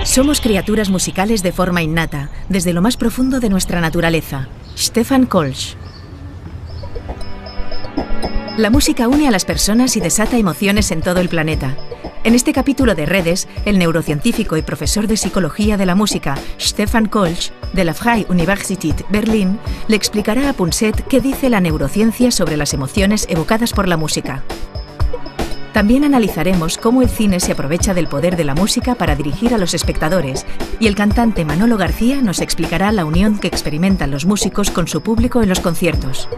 Somos criaturas musicales de forma innata, desde lo más profundo de nuestra naturaleza. Stefan Kolsch. La música une a las personas y desata emociones en todo el planeta. En este capítulo de Redes, el neurocientífico y profesor de psicología de la música, Stefan Kolsch, de la Freie Universität Berlin, le explicará a Punset qué dice la neurociencia sobre las emociones evocadas por la música. También analizaremos cómo el cine se aprovecha del poder de la música para dirigir a los espectadores, y el cantante Manolo García nos explicará la unión que experimentan los músicos con su público en los conciertos.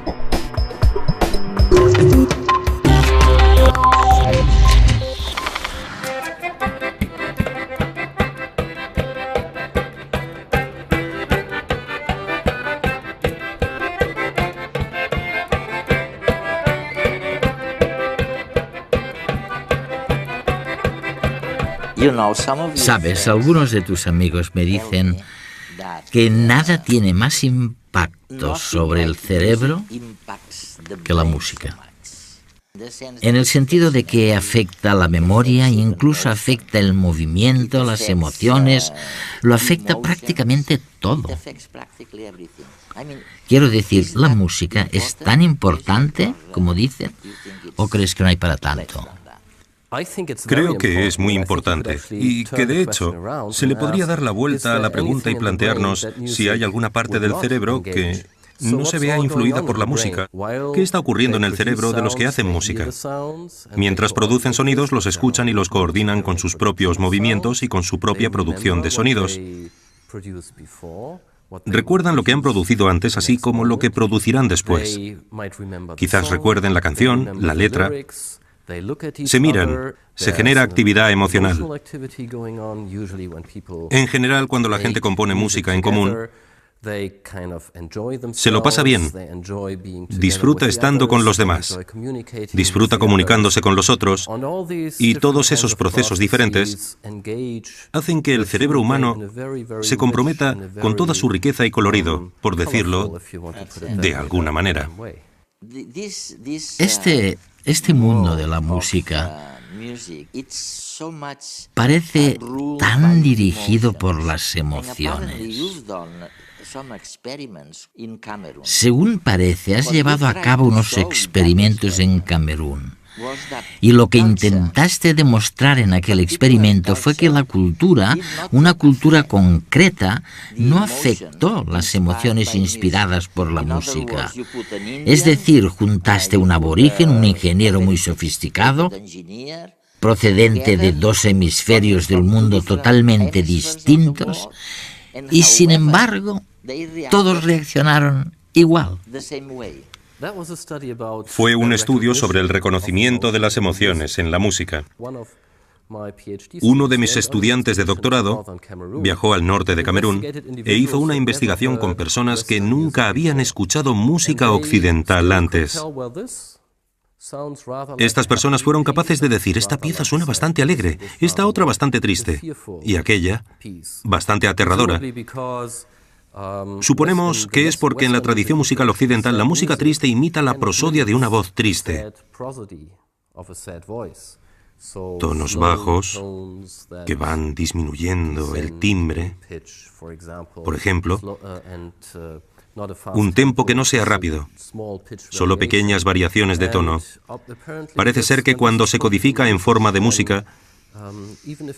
Sabes, algunos de tus amigos me dicen que nada tiene más impacto sobre el cerebro que la música. En el sentido de que afecta la memoria, incluso afecta el movimiento, las emociones, lo afecta prácticamente todo. Quiero decir, ¿la música es tan importante como dicen? ¿O crees que no hay para tanto? Creo que es muy importante y que, de hecho, se le podría dar la vuelta a la pregunta y plantearnos si hay alguna parte del cerebro que no se vea influida por la música. ¿Qué está ocurriendo en el cerebro de los que hacen música? Mientras producen sonidos, los escuchan y los coordinan con sus propios movimientos y con su propia producción de sonidos. Recuerdan lo que han producido antes, así como lo que producirán después. Quizás recuerden la canción, la letra. Se miran, se genera actividad emocional. En general, cuando la gente compone música en común, se lo pasa bien, disfruta estando con los demás, disfruta comunicándose con los otros, y todos esos procesos diferentes hacen que el cerebro humano se comprometa con toda su riqueza y colorido, por decirlo de alguna manera. Este mundo de la música parece tan dirigido por las emociones. Según parece, has llevado a cabo unos experimentos en Camerún. Y lo que intentaste demostrar en aquel experimento fue que la cultura, una cultura concreta, no afectó las emociones inspiradas por la música. Es decir, juntaste un aborigen, un ingeniero muy sofisticado, procedente de dos hemisferios del mundo totalmente distintos, y sin embargo, todos reaccionaron igual. Fue un estudio sobre el reconocimiento de las emociones en la música. Uno de mis estudiantes de doctorado viajó al norte de Camerún e hizo una investigación con personas que nunca habían escuchado música occidental antes. Estas personas fueron capaces de decir: esta pieza suena bastante alegre, esta otra bastante triste, y aquella bastante aterradora. Suponemos que es porque en la tradición musical occidental la música triste imita la prosodia de una voz triste. Tonos bajos que van disminuyendo el timbre, por ejemplo, un tempo que no sea rápido, solo pequeñas variaciones de tono. Parece ser que cuando se codifica en forma de música,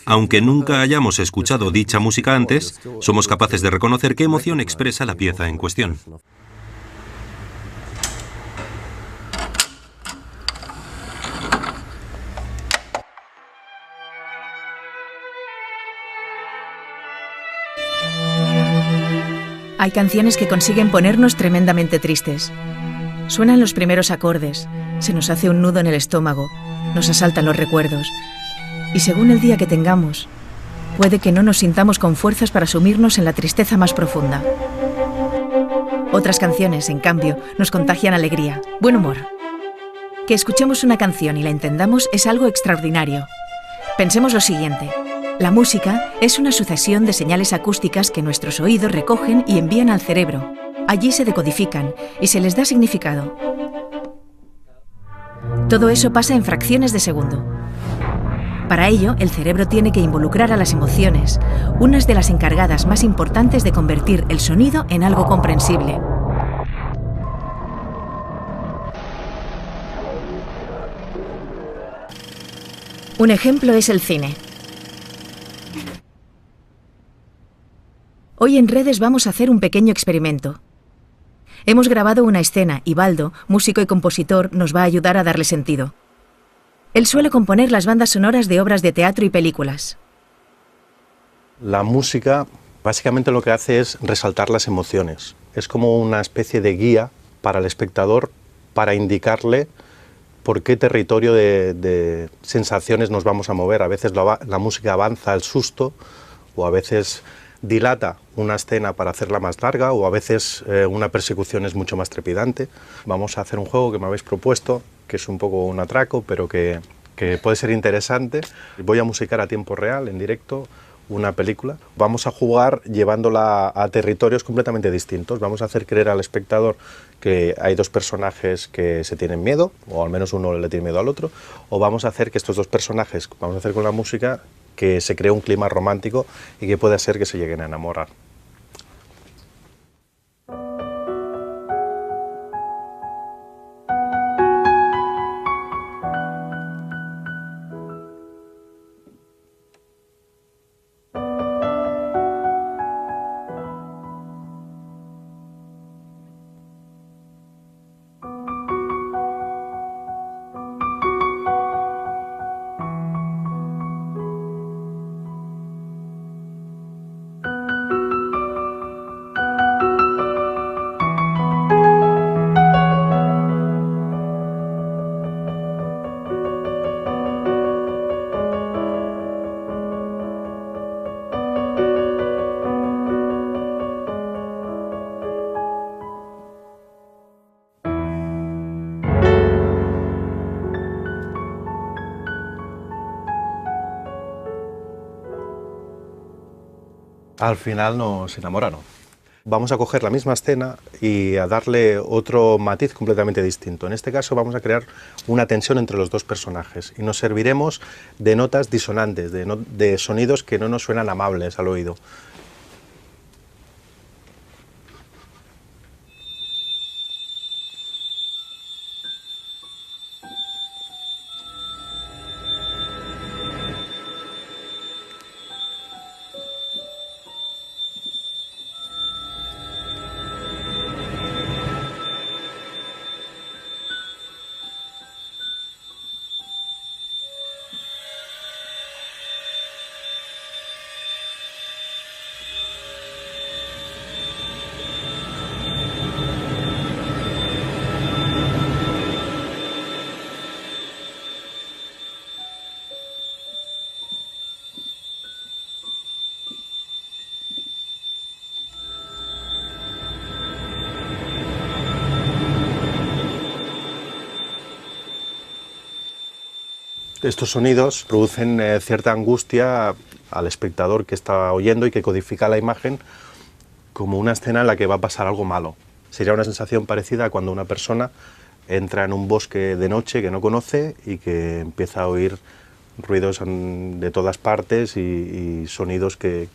aunque nunca hayamos escuchado dicha música antes, somos capaces de reconocer qué emoción expresa la pieza en cuestión. Hay canciones que consiguen ponernos tremendamente tristes. Suenan los primeros acordes, se nos hace un nudo en el estómago, nos asaltan los recuerdos. Y según el día que tengamos, puede que no nos sintamos con fuerzas para sumirnos en la tristeza más profunda. Otras canciones, en cambio, nos contagian alegría, buen humor. Que escuchemos una canción y la entendamos es algo extraordinario. Pensemos lo siguiente. La música es una sucesión de señales acústicas que nuestros oídos recogen y envían al cerebro. Allí se decodifican y se les da significado. Todo eso pasa en fracciones de segundo. Para ello, el cerebro tiene que involucrar a las emociones, unas de las encargadas más importantes de convertir el sonido en algo comprensible. Un ejemplo es el cine. Hoy en Redes vamos a hacer un pequeño experimento. Hemos grabado una escena y Baldo, músico y compositor, nos va a ayudar a darle sentido. Él suele componer las bandas sonoras de obras de teatro y películas. La música básicamente lo que hace es resaltar las emociones. Es como una especie de guía para el espectador para indicarle por qué territorio de sensaciones nos vamos a mover. A veces la música avanza al susto, o a veces dilata una escena para hacerla más larga, o a veces una persecución es mucho más trepidante. Vamos a hacer un juego que me habéis propuesto, que es un poco un atraco, pero que puede ser interesante. Voy a musicar a tiempo real, en directo, una película. Vamos a jugar llevándola a territorios completamente distintos. Vamos a hacer creer al espectador que hay dos personajes que se tienen miedo, o al menos uno le tiene miedo al otro, o vamos a hacer que estos dos personajes, vamos a hacer con la música, que se cree un clima romántico y que puede hacer que se lleguen a enamorar. Al final nos enamoraron. Vamos a coger la misma escena y a darle otro matiz completamente distinto. En este caso vamos a crear una tensión entre los dos personajes y nos serviremos de notas disonantes, de sonidos que no nos suenan amables al oído. Estos sonidos producen cierta angustia al espectador que está oyendo y que codifica la imagen como una escena en la que va a pasar algo malo. Sería una sensación parecida a cuando una persona entra en un bosque de noche que no conoce y que empieza a oír ruidos de todas partes y sonidos que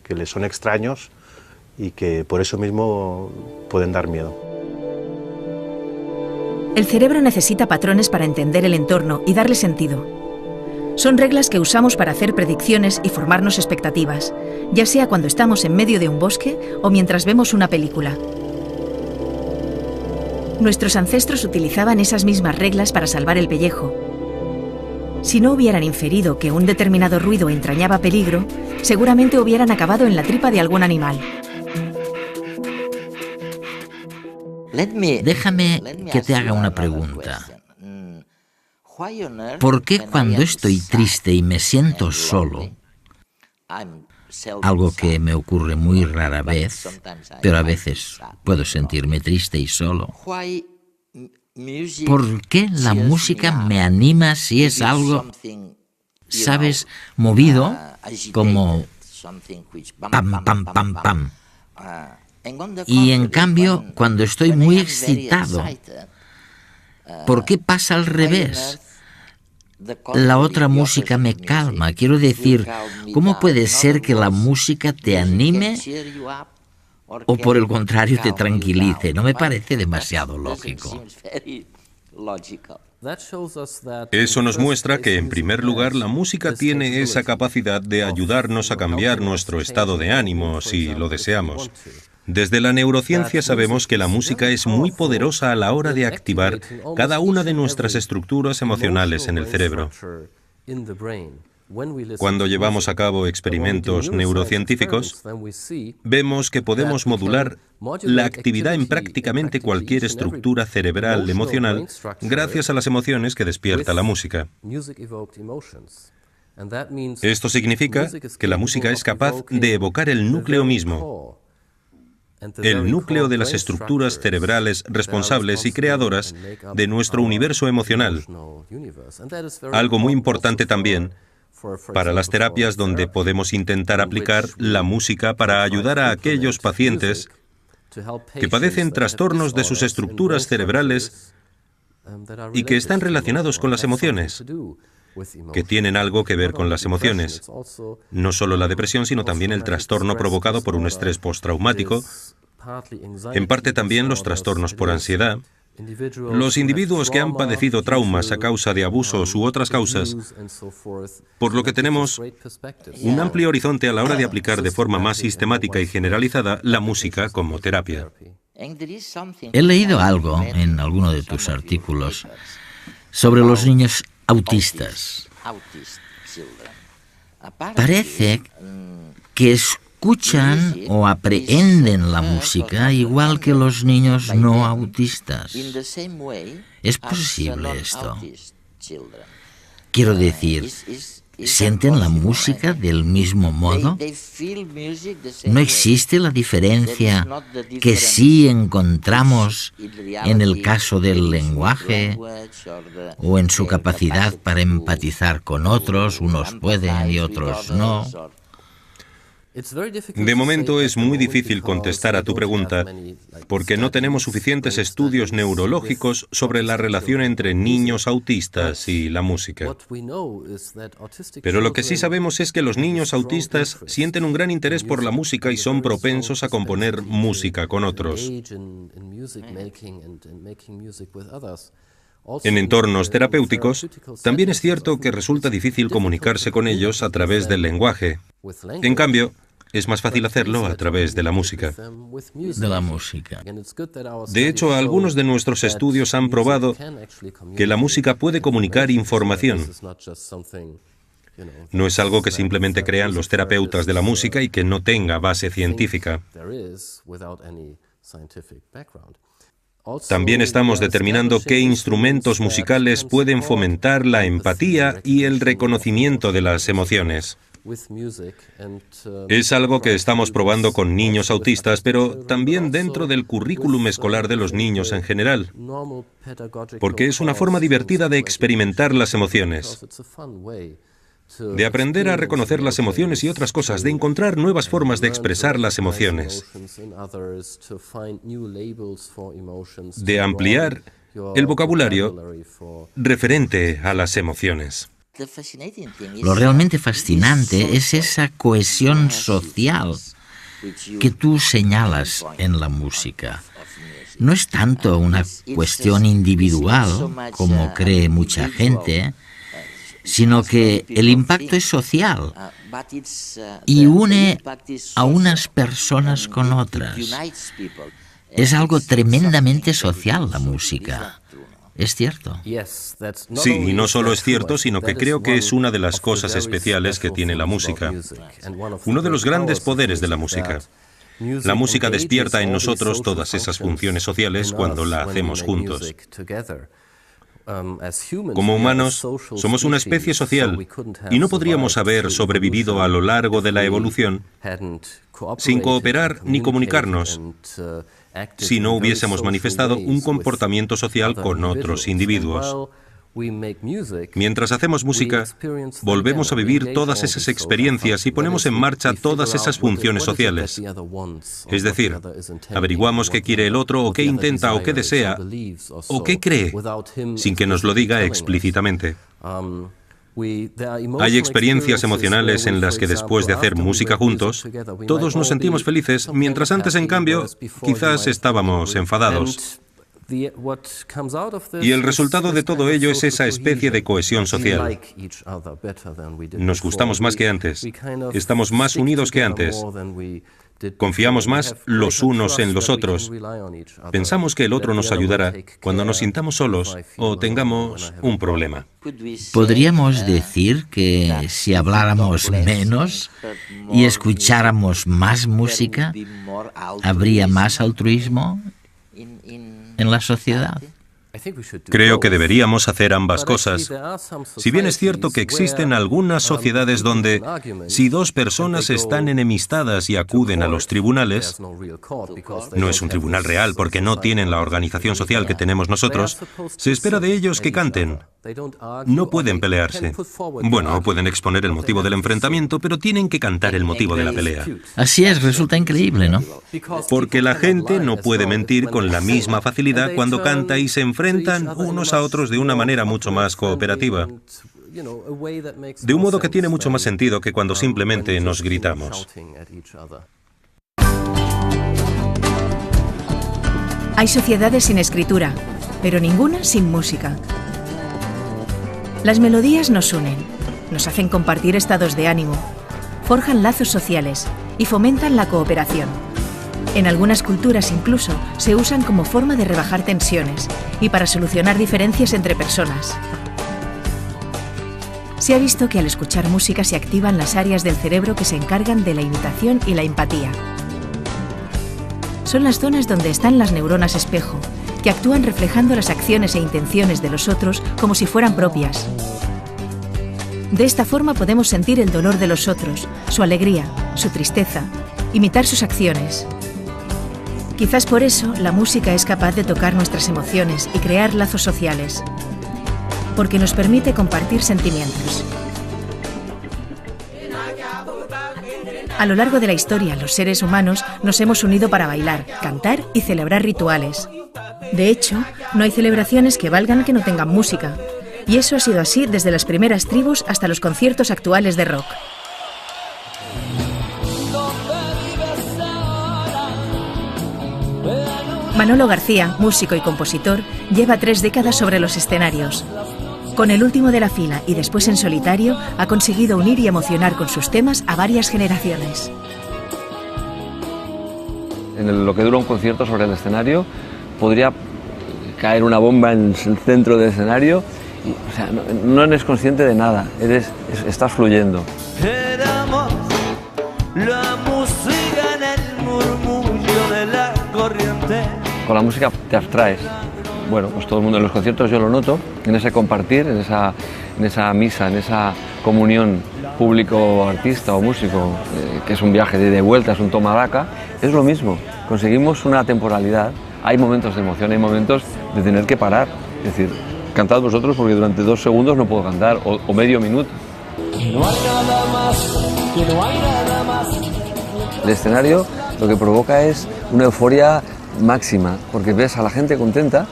le son extraños y que por eso mismo pueden dar miedo. El cerebro necesita patrones para entender el entorno y darle sentido. Son reglas que usamos para hacer predicciones y formarnos expectativas, ya sea cuando estamos en medio de un bosque o mientras vemos una película. Nuestros ancestros utilizaban esas mismas reglas para salvar el pellejo. Si no hubieran inferido que un determinado ruido entrañaba peligro, seguramente hubieran acabado en la tripa de algún animal. Déjame que te haga una pregunta. ¿Por qué cuando estoy triste y me siento solo, algo que me ocurre muy rara vez, pero a veces puedo sentirme triste y solo. ¿Por qué la música me anima si es algo, sabes, movido, como pam, pam, pam, pam? Y en cambio, cuando estoy muy excitado, ¿por qué pasa al revés? La otra música me calma. Quiero decir, ¿cómo puede ser que la música te anime o por el contrario te tranquilice? No me parece demasiado lógico. Eso nos muestra que, en primer lugar, la música tiene esa capacidad de ayudarnos a cambiar nuestro estado de ánimo, si lo deseamos. Desde la neurociencia sabemos que la música es muy poderosa a la hora de activar cada una de nuestras estructuras emocionales en el cerebro. Cuando llevamos a cabo experimentos neurocientíficos, vemos que podemos modular la actividad en prácticamente cualquier estructura cerebral emocional gracias a las emociones que despierta la música. Esto significa que la música es capaz de evocar el núcleo mismo, el núcleo de las estructuras cerebrales responsables y creadoras de nuestro universo emocional. Algo muy importante también para las terapias donde podemos intentar aplicar la música para ayudar a aquellos pacientes que padecen trastornos de sus estructuras cerebrales y que están relacionados con las emociones, que tienen algo que ver con las emociones. No solo la depresión, sino también el trastorno provocado por un estrés postraumático, en parte también los trastornos por ansiedad. Los individuos que han padecido traumas a causa de abusos u otras causas, por lo que tenemos un amplio horizonte a la hora de aplicar de forma más sistemática y generalizada la música como terapia. He leído algo en alguno de tus artículos sobre los niños autistas. Parece que escuchan o aprehenden la música igual que los niños no autistas. ¿Es posible esto? Quiero decir, ¿sienten la música del mismo modo? ¿No existe la diferencia que sí encontramos en el caso del lenguaje o en su capacidad para empatizar con otros? Unos pueden y otros no. De momento es muy difícil contestar a tu pregunta porque no tenemos suficientes estudios neurológicos sobre la relación entre niños autistas y la música. Pero lo que sí sabemos es que los niños autistas sienten un gran interés por la música y son propensos a componer música con otros. En entornos terapéuticos, también es cierto que resulta difícil comunicarse con ellos a través del lenguaje. En cambio, es más fácil hacerlo a través de la música. De hecho, algunos de nuestros estudios han probado que la música puede comunicar información. No es algo que simplemente crean los terapeutas de la música y que no tenga base científica. También estamos determinando qué instrumentos musicales pueden fomentar la empatía y el reconocimiento de las emociones. Es algo que estamos probando con niños autistas, pero también dentro del currículum escolar de los niños en general, porque es una forma divertida de experimentar las emociones, de aprender a reconocer las emociones y otras cosas, de encontrar nuevas formas de expresar las emociones, de ampliar el vocabulario referente a las emociones. Lo realmente fascinante es esa cohesión social que tú señalas en la música. No es tanto una cuestión individual, como cree mucha gente, sino que el impacto es social y une a unas personas con otras. Es algo tremendamente social la música. ¿Es cierto? Sí, y no solo es cierto, sino que creo que es una de las cosas especiales que tiene la música. Uno de los grandes poderes de la música. La música despierta en nosotros todas esas funciones sociales cuando la hacemos juntos. Como humanos, somos una especie social y no podríamos haber sobrevivido a lo largo de la evolución sin cooperar ni comunicarnos si no hubiésemos manifestado un comportamiento social con otros individuos. Mientras hacemos música, volvemos a vivir todas esas experiencias y ponemos en marcha todas esas funciones sociales. Es decir, averiguamos qué quiere el otro, o qué intenta, o qué desea, o qué cree, sin que nos lo diga explícitamente. Hay experiencias emocionales en las que después de hacer música juntos, todos nos sentimos felices, mientras antes, en cambio, quizás estábamos enfadados. Y el resultado de todo ello es esa especie de cohesión social. Nos gustamos más que antes, estamos más unidos que antes, confiamos más los unos en los otros, pensamos que el otro nos ayudará cuando nos sintamos solos o tengamos un problema. ¿Podríamos decir que si habláramos menos y escucháramos más música, habría más altruismo en la sociedad? Creo que deberíamos hacer ambas cosas. Si bien es cierto que existen algunas sociedades donde, si dos personas están enemistadas y acuden a los tribunales, no es un tribunal real porque no tienen la organización social que tenemos nosotros, se espera de ellos que canten. No pueden pelearse. Bueno, pueden exponer el motivo del enfrentamiento, pero tienen que cantar el motivo de la pelea. Así es, resulta increíble, ¿no? Porque la gente no puede mentir con la misma facilidad cuando canta y se enfrentan unos a otros de una manera mucho más cooperativa. De un modo que tiene mucho más sentido que cuando simplemente nos gritamos. Hay sociedades sin escritura, pero ninguna sin música. Las melodías nos unen, nos hacen compartir estados de ánimo, forjan lazos sociales y fomentan la cooperación. En algunas culturas incluso se usan como forma de rebajar tensiones y para solucionar diferencias entre personas. Se ha visto que al escuchar música se activan las áreas del cerebro que se encargan de la imitación y la empatía. Son las zonas donde están las neuronas espejo, que actúan reflejando las acciones e intenciones de los otros como si fueran propias. De esta forma podemos sentir el dolor de los otros, su alegría, su tristeza, imitar sus acciones. Quizás por eso la música es capaz de tocar nuestras emociones y crear lazos sociales, porque nos permite compartir sentimientos. A lo largo de la historia, los seres humanos nos hemos unido para bailar, cantar y celebrar rituales. De hecho, no hay celebraciones que valgan que no tengan música, y eso ha sido así desde las primeras tribus hasta los conciertos actuales de rock. Manolo García, músico y compositor, lleva 3 décadas sobre los escenarios. Con el último de la fila y después en solitario, ha conseguido unir y emocionar con sus temas a varias generaciones. En lo que dura un concierto sobre el escenario, podría caer una bomba en el centro del escenario y, o sea, no eres consciente de nada, estás fluyendo. Éramos la música en el murmullo de la corriente. Con la música te abstraes. Bueno, pues todo el mundo en los conciertos yo lo noto, en ese compartir, en esa misa, en esa comunión público-artista o músico, que es un viaje de ida y vuelta, es un toma daca, es lo mismo, conseguimos una temporalidad. Hay momentos de emoción, hay momentos de tener que parar, es decir, cantad vosotros porque durante 2 segundos no puedo cantar, o medio minuto. No hay nada más, que no hay nada más. El escenario lo que provoca es una euforia máxima, porque ves a la gente contenta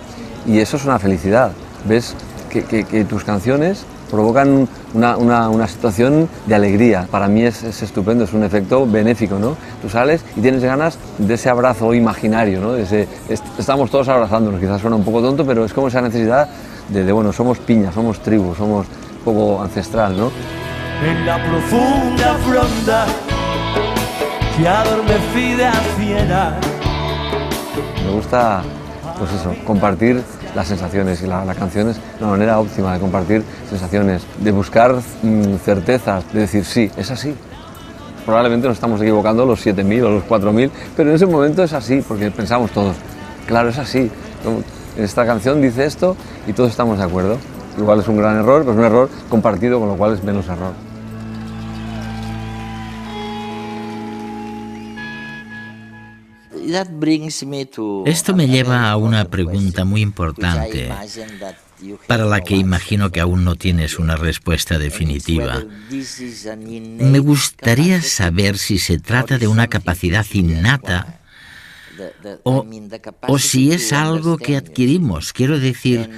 y eso es una felicidad. Ves que tus canciones provocan una situación de alegría. Para mí es estupendo, es un efecto benéfico, ¿no? Tú sales y tienes ganas de ese abrazo imaginario, ¿no? Estamos todos abrazándonos, quizás suena un poco tonto, pero es como esa necesidad bueno, somos piña, somos tribu, somos un poco ancestral, ¿no? En la profunda fronda que adormecida fiera. Me gusta, pues eso, compartir las sensaciones, y la canción es una manera óptima de compartir sensaciones, de buscar certezas, de decir sí, es así. Probablemente nos estamos equivocando los 7.000 o los 4.000, pero en ese momento es así, porque pensamos todos, claro, es así. esta canción dice esto y todos estamos de acuerdo. Igual es un gran error, pero es un error compartido, con lo cual es menos error. Esto me lleva a una pregunta muy importante, para la que imagino que aún no tienes una respuesta definitiva. Me gustaría saber si se trata de una capacidad innata o si es algo que adquirimos, quiero decir,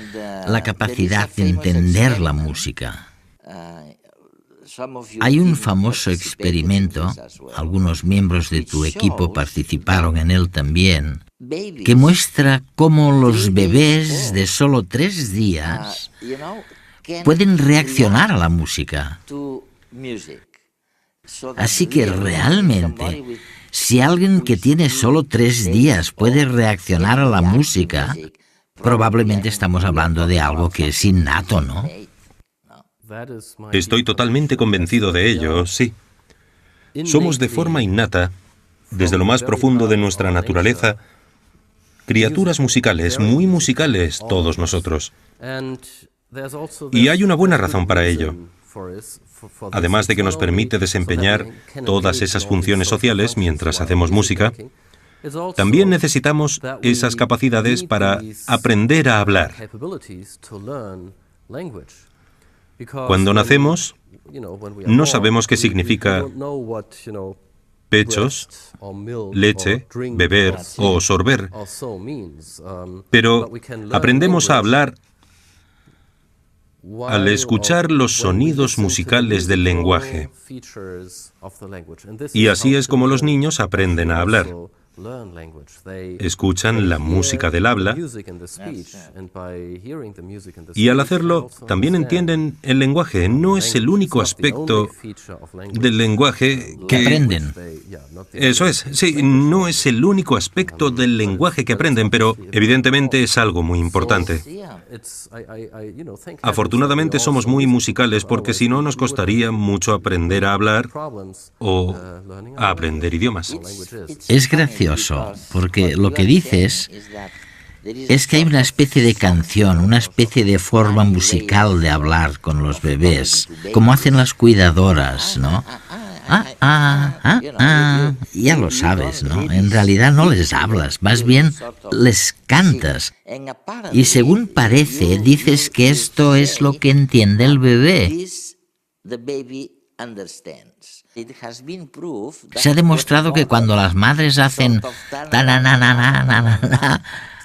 la capacidad de entender la música. Hay un famoso experimento, algunos miembros de tu equipo participaron en él también, que muestra cómo los bebés de solo 3 días pueden reaccionar a la música. Así que realmente, si alguien que tiene solo 3 días puede reaccionar a la música, probablemente estamos hablando de algo que es innato, ¿no? Estoy totalmente convencido de ello, sí. Somos de forma innata, desde lo más profundo de nuestra naturaleza, criaturas musicales, muy musicales todos nosotros. Y hay una buena razón para ello. Además de que nos permite desempeñar todas esas funciones sociales mientras hacemos música, también necesitamos esas capacidades para aprender a hablar. Cuando nacemos, no sabemos qué significa pechos, leche, beber o sorber, pero aprendemos a hablar al escuchar los sonidos musicales del lenguaje. Y así es como los niños aprenden a hablar. Escuchan la música del habla y al hacerlo también entienden el lenguaje. No es el único aspecto del lenguaje que aprenden. Eso es, sí, no es el único aspecto del lenguaje que aprenden, pero evidentemente es algo muy importante. Afortunadamente somos muy musicales porque si no nos costaría mucho aprender a hablar o a aprender idiomas. Es gracioso, porque lo que dices es que hay una especie de canción, una especie de forma musical de hablar con los bebés, como hacen las cuidadoras, ¿no? Ya lo sabes, ¿no? En realidad no les hablas, más bien les cantas. Y según parece, dices que esto es lo que entiende el bebé. Se ha demostrado que cuando las madres hacen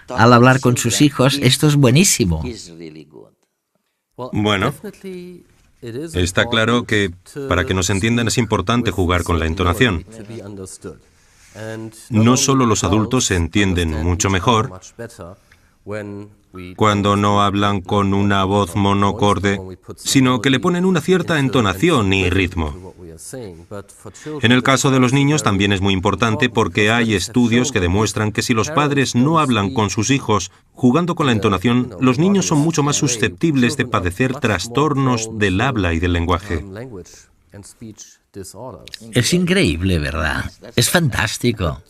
al hablar con sus hijos, esto es buenísimo. Bueno, está claro que para que nos entiendan es importante jugar con la entonación. No solo los adultos se entienden mucho mejor cuando no hablan con una voz monocorde, sino que le ponen una cierta entonación y ritmo. En el caso de los niños también es muy importante porque hay estudios que demuestran que si los padres no hablan con sus hijos jugando con la entonación, los niños son mucho más susceptibles de padecer trastornos del habla y del lenguaje. Es increíble, ¿verdad? Es fantástico.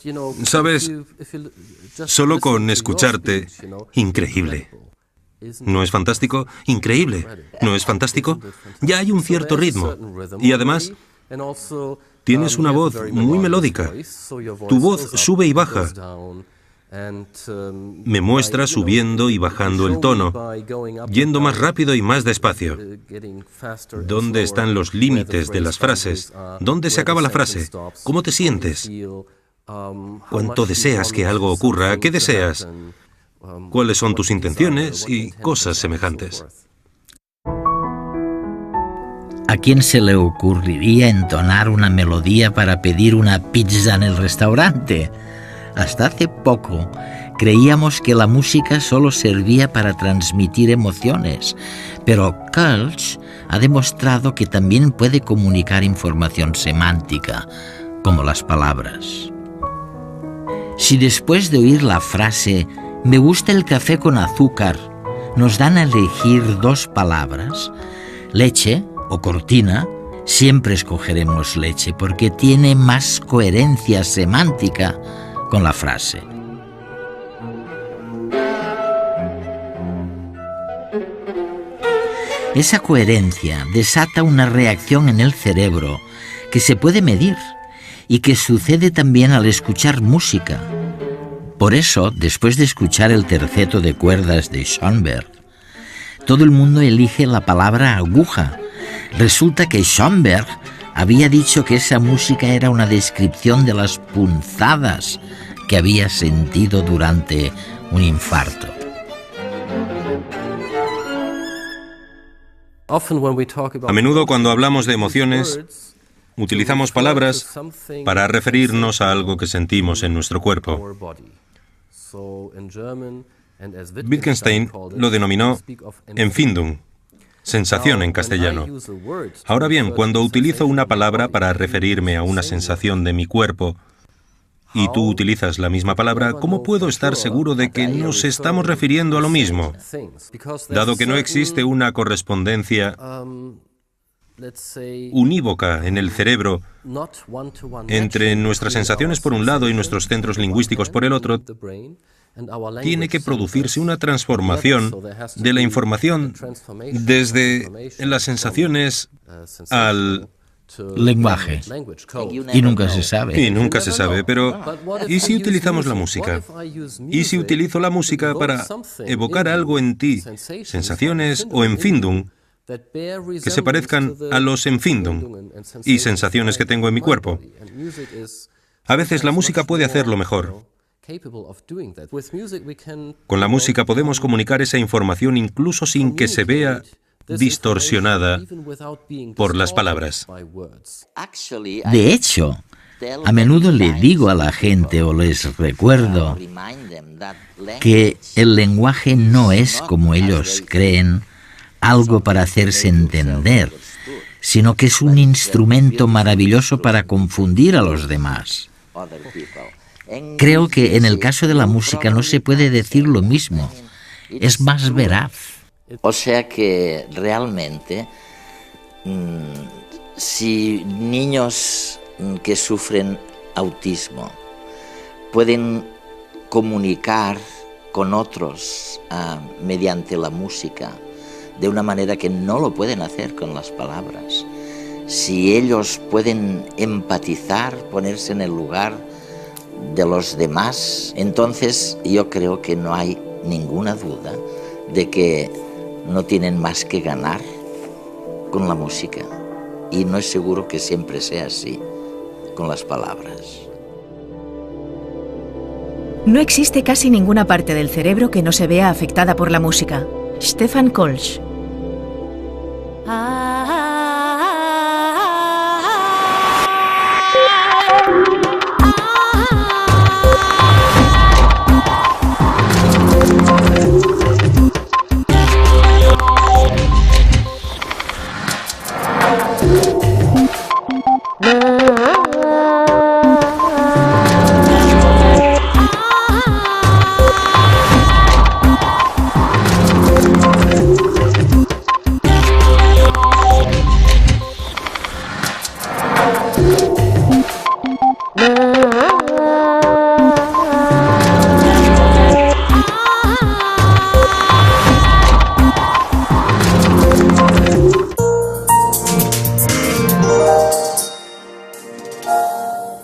¿Sabes? Solo con escucharte, increíble. ¿No es fantástico? Increíble. ¿No es fantástico? Ya hay un cierto ritmo. Y además, tienes una voz muy melódica. Tu voz sube y baja. Me muestra subiendo y bajando el tono, yendo más rápido y más despacio. ¿Dónde están los límites de las frases? ¿Dónde se acaba la frase? ¿Cómo te sientes? ¿Cuánto deseas que algo ocurra? ¿Qué deseas? ¿Cuáles son tus intenciones? Y cosas semejantes. ¿A quién se le ocurriría entonar una melodía para pedir una pizza en el restaurante? Hasta hace poco creíamos que la música solo servía para transmitir emociones, pero Kölsch ha demostrado que también puede comunicar información semántica, como las palabras. Si después de oír la frase «me gusta el café con azúcar», nos dan a elegir 2 palabras, leche o cortina, siempre escogeremos leche porque tiene más coherencia semántica con la frase. Esa coherencia desata una reacción en el cerebro que se puede medir y que sucede también al escuchar música. Por eso, después de escuchar el terceto de cuerdas de Schoenberg, todo el mundo elige la palabra aguja. Resulta que Schoenberg había dicho que esa música era una descripción de las punzadas que había sentido durante un infarto. A menudo cuando hablamos de emociones, utilizamos palabras para referirnos a algo que sentimos en nuestro cuerpo. Wittgenstein lo denominó Empfindung, sensación en castellano. Ahora bien, cuando utilizo una palabra para referirme a una sensación de mi cuerpo, y tú utilizas la misma palabra, ¿cómo puedo estar seguro de que nos estamos refiriendo a lo mismo? Dado que no existe una correspondencia unívoca en el cerebro entre nuestras sensaciones por un lado y nuestros centros lingüísticos por el otro, tiene que producirse una transformación de la información desde las sensaciones al lenguaje. Y nunca se sabe. Y nunca se sabe, pero ¿y si utilizamos la música? ¿Y si utilizo la música para evocar algo en ti, sensaciones o Empfindung, que se parezcan a los Empfindung y sensaciones que tengo en mi cuerpo? A veces la música puede hacerlo mejor. Con la música podemos comunicar esa información incluso sin que se vea distorsionada por las palabras. De hecho, a menudo le digo a la gente o les recuerdo que el lenguaje no es, como ellos creen, algo para hacerse entender, sino que es un instrumento maravilloso para confundir a los demás. Creo que en el caso de la música no se puede decir lo mismo, es más veraz. O sea que realmente, si niños que sufren autismo pueden comunicar con otros mediante la música de una manera que no lo pueden hacer con las palabras, si ellos pueden empatizar, ponerse en el lugar de los demás, entonces yo creo que no hay ninguna duda de que no tienen más que ganar con la música. Y no es seguro que siempre sea así con las palabras. No existe casi ninguna parte del cerebro que no se vea afectada por la música. Stefan Kolsch.